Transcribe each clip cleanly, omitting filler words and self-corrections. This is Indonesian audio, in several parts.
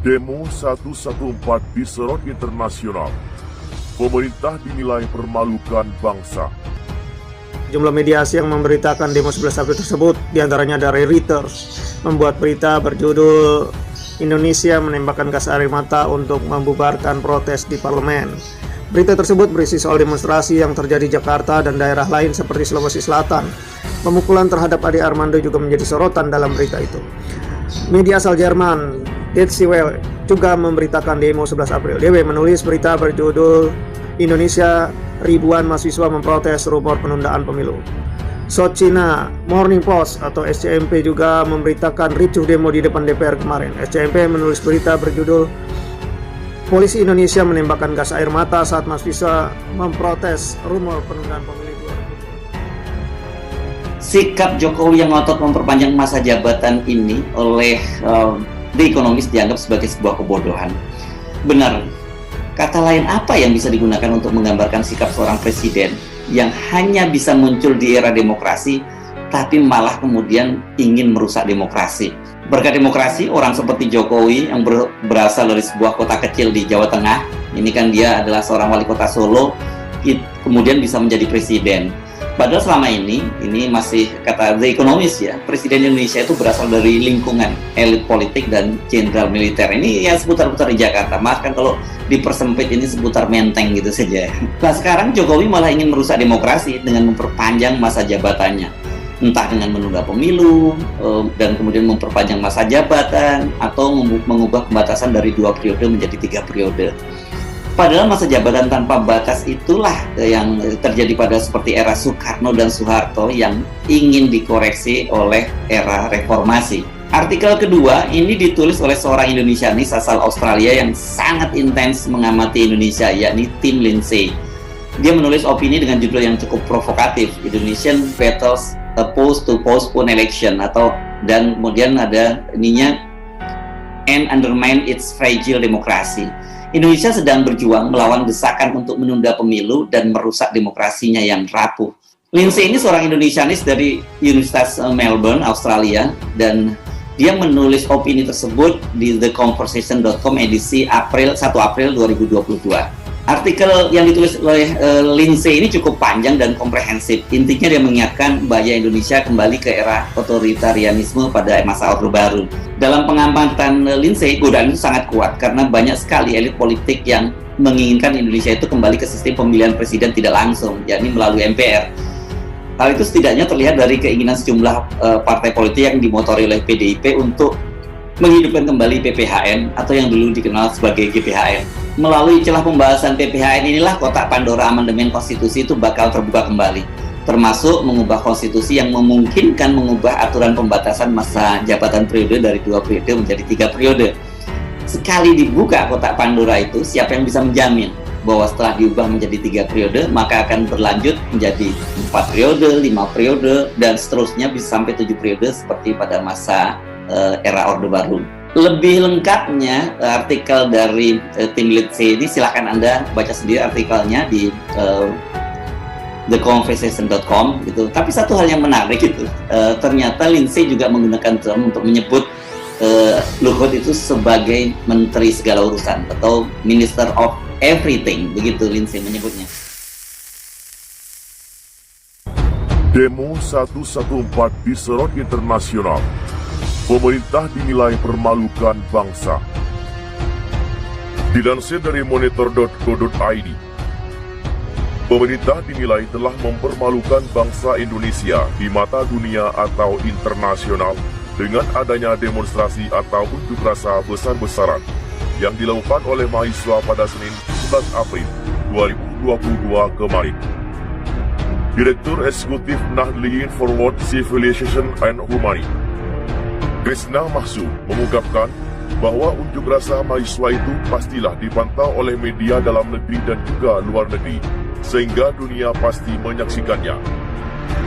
Demo 114 disorot internasional. Pemerintah dinilai permalukan bangsa. Jumlah mediasi yang memberitakan demo 11 April tersebut, diantaranya dari Reuters, membuat berita berjudul Indonesia menembakkan gas air mata untuk membubarkan protes di parlemen. Berita tersebut berisi soal demonstrasi yang terjadi di Jakarta dan daerah lain seperti Sulawesi Selatan. Pemukulan terhadap Ade Armando juga menjadi sorotan dalam berita itu. Media asal Jerman, Deutsche Welle, juga memberitakan demo 11 April. DW menulis berita berjudul Indonesia, ribuan mahasiswa memprotes rumor penundaan pemilu. South China Morning Post atau SCMP juga memberitakan ricuh demo di depan DPR kemarin. SCMP menulis berita berjudul Polisi Indonesia menembakkan gas air mata saat mahasiswa memprotes rumor penundaan pemilu. Sikap Jokowi yang ngotot memperpanjang masa jabatan ini oleh The Economist dianggap sebagai sebuah kebodohan. Benar, kata lain apa yang bisa digunakan untuk menggambarkan sikap seorang presiden yang hanya bisa muncul di era demokrasi, tapi malah kemudian ingin merusak demokrasi? Berkat demokrasi, orang seperti Jokowi yang berasal dari sebuah kota kecil di Jawa Tengah, ini kan dia adalah seorang wali kota Solo, kemudian bisa menjadi presiden. Padahal selama ini masih kata The Economist ya, Presiden Indonesia itu berasal dari lingkungan elit politik dan jenderal militer. Ini ya seputar-putar di Jakarta. Maafkan kalau dipersempit ini seputar Menteng gitu saja. Nah sekarang Jokowi malah ingin merusak demokrasi dengan memperpanjang masa jabatannya. Entah dengan menunda pemilu, dan kemudian memperpanjang masa jabatan, atau mengubah pembatasan dari 2 periode menjadi 3 periode. Padahal masa jabatan tanpa batas itulah yang terjadi pada seperti era Soekarno dan Soeharto yang ingin dikoreksi oleh era reformasi. Artikel kedua ini ditulis oleh seorang Indonesianis asal Australia yang sangat intens mengamati Indonesia, yakni Tim Lindsay. Dia menulis opini dengan judul yang cukup provokatif, Indonesian Battles Opposed to Postpone Election, dan kemudian ada ininya and undermine its fragile democracy. Indonesia sedang berjuang melawan desakan untuk menunda pemilu dan merusak demokrasinya yang rapuh. Lindsay ini seorang Indonesianis dari Universitas Melbourne, Australia, dan dia menulis opini tersebut di theconversation.com edisi 1 April 2022. Artikel yang ditulis oleh Lindsay ini cukup panjang dan komprehensif. Intinya dia mengingatkan bahwa Indonesia kembali ke era otoritarianisme pada masa Orde Baru. Dalam pengamatan Lindsay, godaan itu sangat kuat karena banyak sekali elit politik yang menginginkan Indonesia itu kembali ke sistem pemilihan presiden tidak langsung, yakni melalui MPR. Hal itu setidaknya terlihat dari keinginan sejumlah partai politik yang dimotori oleh PDIP untuk menghidupkan kembali PPHN atau yang dulu dikenal sebagai GPHN. Melalui celah pembahasan PPHN inilah kotak Pandora amandemen konstitusi itu bakal terbuka kembali, termasuk mengubah konstitusi yang memungkinkan mengubah aturan pembatasan masa jabatan periode dari 2 periode menjadi 3 periode. Sekali dibuka kotak Pandora itu, siapa yang bisa menjamin bahwa setelah diubah menjadi 3 periode, maka akan berlanjut menjadi 4 periode, 5 periode, dan seterusnya bisa sampai 7 periode seperti pada masa era Orde Baru. Lebih lengkapnya artikel dari Tim Lindsay ini silahkan Anda baca sendiri artikelnya di theconversation.com gitu. Tapi satu hal yang menarik itu ternyata Lindsay juga menggunakan term untuk menyebut Luhut itu sebagai menteri segala urusan atau Minister of Everything, begitu Lindsay menyebutnya. Demo 114 disorot internasional. Pemerintah dinilai permalukan bangsa. Dilansir dari monitor.co.id, pemerintah dinilai telah mempermalukan bangsa Indonesia di mata dunia atau internasional dengan adanya demonstrasi atau unjuk rasa besar-besaran yang dilakukan oleh mahasiswa pada Senin 11 April 2022 kemarin. Direktur Eksekutif Nahdliyin Forward Civilization and Humanity, Krishna Mahsu, mengungkapkan bahwa unjuk rasa mahasiswa itu pastilah dipantau oleh media dalam negeri dan juga luar negeri, sehingga dunia pasti menyaksikannya.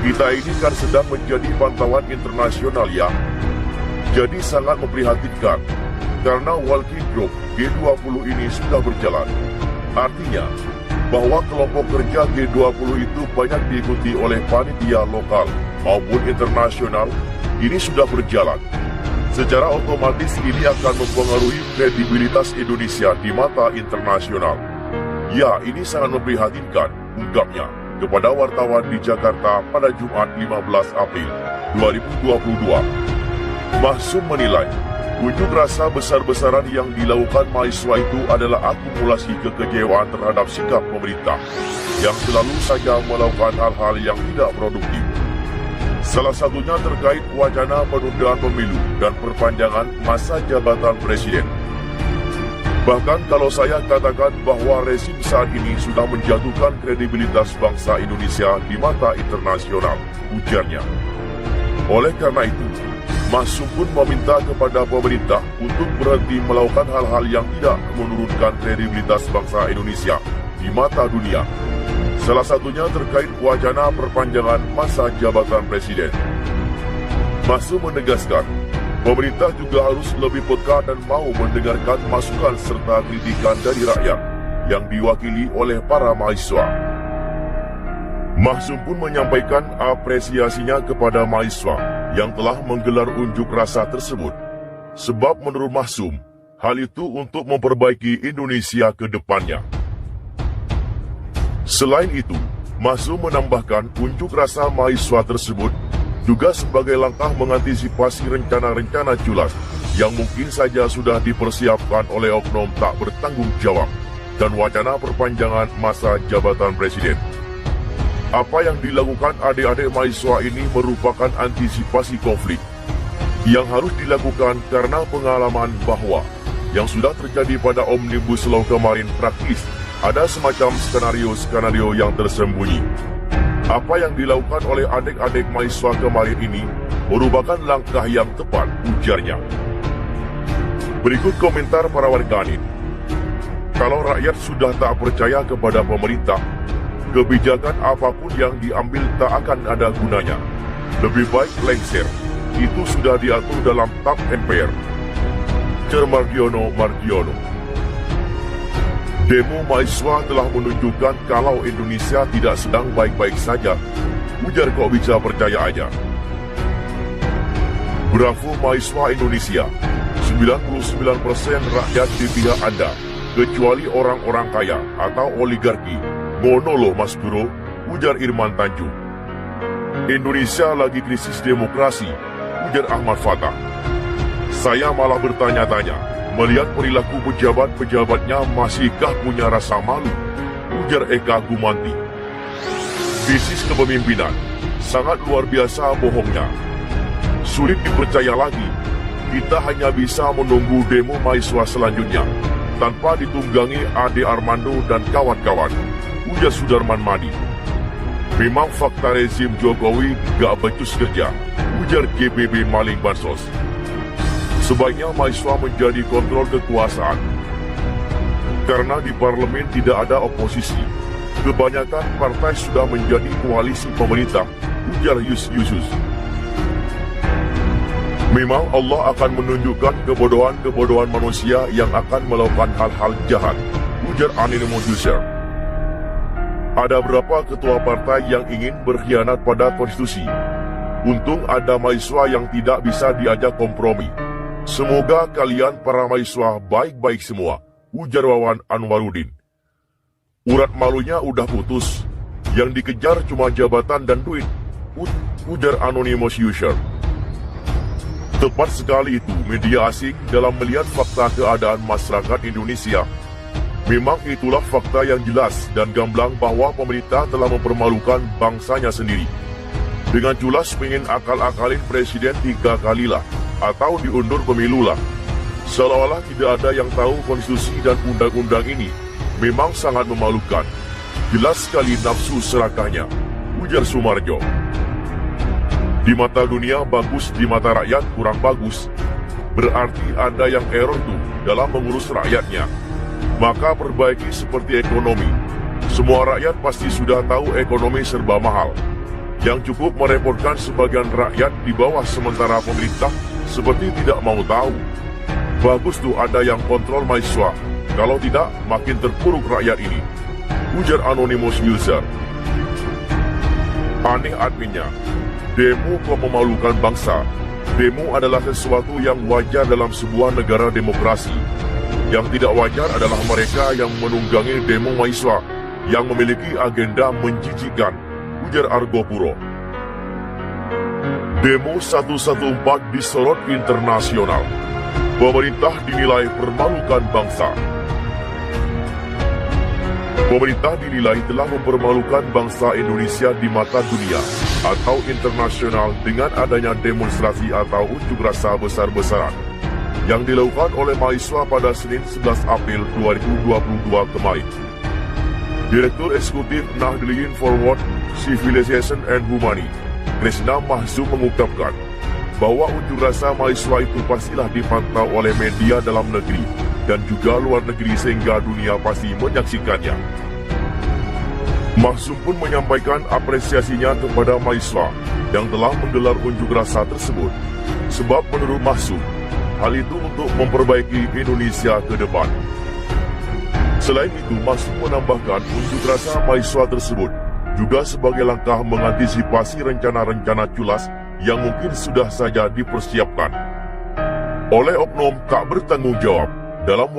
Kita ini kan sedang menjadi pantauan internasional ya. Jadi sangat memprihatinkan, karena walking group G20 ini sudah berjalan. Artinya, bahwa kelompok kerja G20 itu banyak diikuti oleh panitia lokal maupun internasional, ini sudah berjalan. Secara otomatis ini akan mempengaruhi kredibilitas Indonesia di mata internasional. Ya, ini sangat memprihatinkan, ungkapnya kepada wartawan di Jakarta pada Jumat 15 April 2022. Mahsum menilai, unjuk rasa besar-besaran yang dilakukan mahasiswa itu adalah akumulasi kekecewaan terhadap sikap pemerintah yang selalu saja melakukan hal-hal yang tidak produktif. Salah satunya terkait wacana penundaan pemilu dan perpanjangan masa jabatan presiden. Bahkan kalau saya katakan bahwa rezim saat ini sudah menjatuhkan kredibilitas bangsa Indonesia di mata internasional, ujarnya. Oleh karena itu, Mahsum pun meminta kepada pemerintah untuk berhenti melakukan hal-hal yang tidak menurunkan kredibilitas bangsa Indonesia di mata dunia. Salah satunya terkait wacana perpanjangan masa jabatan presiden. Mahsum menegaskan, pemerintah juga harus lebih peka dan mau mendengarkan masukan serta kritikan dari rakyat yang diwakili oleh para mahasiswa. Mahsum pun menyampaikan apresiasinya kepada mahasiswa yang telah menggelar unjuk rasa tersebut. Sebab menurut Mahsum, hal itu untuk memperbaiki Indonesia ke depannya. Selain itu, Mahsum menambahkan unjuk rasa mahasiswa tersebut juga sebagai langkah mengantisipasi rencana-rencana culas yang mungkin saja sudah dipersiapkan oleh oknum tak bertanggung jawab dan wacana perpanjangan masa jabatan presiden. Apa yang dilakukan adik-adik mahasiswa ini merupakan antisipasi konflik yang harus dilakukan karena pengalaman bahwa yang sudah terjadi pada Omnibus Law kemarin praktis ada semacam skenario-skenario yang tersembunyi. Apa yang dilakukan oleh adik-adik mahasiswa kemarin ini merupakan langkah yang tepat, ujarnya. Berikut komentar para warganet. Kalau rakyat sudah tak percaya kepada pemerintah, kebijakan apapun yang diambil tak akan ada gunanya. Lebih baik lengser. Itu sudah diatur dalam TAP MPR. Cer Margiono. Demo mahasiswa telah menunjukkan kalau Indonesia tidak sedang baik-baik saja, ujar kok bisa percaya aja. Bravo mahasiswa Indonesia, 99% rakyat di pihak Anda, kecuali orang-orang kaya atau oligarki. Ngono loh Mas Bro, ujar Irman Tanjung. Indonesia lagi krisis demokrasi, ujar Ahmad Fatah. Saya malah bertanya-tanya, melihat perilaku pejabat-pejabatnya masihkah punya rasa malu, ujar Eka Gumanti. Krisis kepemimpinan, sangat luar biasa bohongnya. Sulit dipercaya lagi, kita hanya bisa menunggu demo mahasiswa selanjutnya, tanpa ditunggangi Ade Armando dan kawan-kawan, ujar Sudarman Madi. Memang fakta rezim Jokowi gak becus kerja, ujar GPB Maling Bansos. Sebaiknya mahasiswa menjadi kontrol kekuasaan. Karena di parlemen tidak ada oposisi. Kebanyakan partai sudah menjadi koalisi pemerintah, ujar Yusus. Memang Allah akan menunjukkan kebodohan-kebodohan manusia yang akan melakukan hal-hal jahat, ujar Anonymous User. Ada berapa ketua partai yang ingin berkhianat pada konstitusi? Untung ada mahasiswa yang tidak bisa diajak kompromi. Semoga kalian para mahasiswa baik-baik semua, ujar Wawan Anwarudin. Urat malunya udah putus, yang dikejar cuma jabatan dan duit, ujar Anonymous User. Tepat sekali itu media asing dalam melihat fakta keadaan masyarakat Indonesia. Memang itulah fakta yang jelas dan gamblang bahwa pemerintah telah mempermalukan bangsanya sendiri. Dengan jelas ingin akal-akalin presiden 3 kalilah, atau diundur pemilu lah. Seolah-olah tidak ada yang tahu konstitusi dan undang-undang ini. Memang sangat memalukan. Jelas sekali nafsu serakahnya, ujar Sumarjo. Di mata dunia bagus, di mata rakyat kurang bagus. Berarti ada yang error tuh dalam mengurus rakyatnya. Maka perbaiki seperti ekonomi. Semua rakyat pasti sudah tahu ekonomi serba mahal. Yang cukup merepotkan sebagian rakyat di bawah sementara pemerintah seperti tidak mau tahu. Bagus tuh ada yang kontrol mahasiswa. Kalau tidak, makin terpuruk rakyat ini, ujar Anonymous User. Aneh adminnya, demo kok memalukan bangsa. Demo adalah sesuatu yang wajar dalam sebuah negara demokrasi. Yang tidak wajar adalah mereka yang menunggangi demo mahasiswa yang memiliki agenda menjijikkan, ujar Argopuro. Demo 114 disorot internasional. Pemerintah dinilai permalukan bangsa. Pemerintah dinilai telah mempermalukan bangsa Indonesia di mata dunia atau internasional dengan adanya demonstrasi atau unjuk rasa besar-besaran yang dilakukan oleh mahasiswa pada Senin 11 April 2022 kemarin. Direktur Eksekutif Nahdliyin Forward Civilization and Humanity, Krishna Mahzum mengungkapkan bahwa unjuk rasa mahasiswa itu pastilah dipantau oleh media dalam negeri dan juga luar negeri sehingga dunia pasti menyaksikannya. Mahzum pun menyampaikan apresiasinya kepada mahasiswa yang telah menggelar unjuk rasa tersebut. Sebab menurut Mahzum, hal itu untuk memperbaiki Indonesia ke depan. Selain itu, Mahzum menambahkan unjuk rasa mahasiswa tersebut juga sebagai langkah mengantisipasi rencana-rencana culas yang mungkin sudah saja dipersiapkan oleh oknum tak bertanggung jawab dalam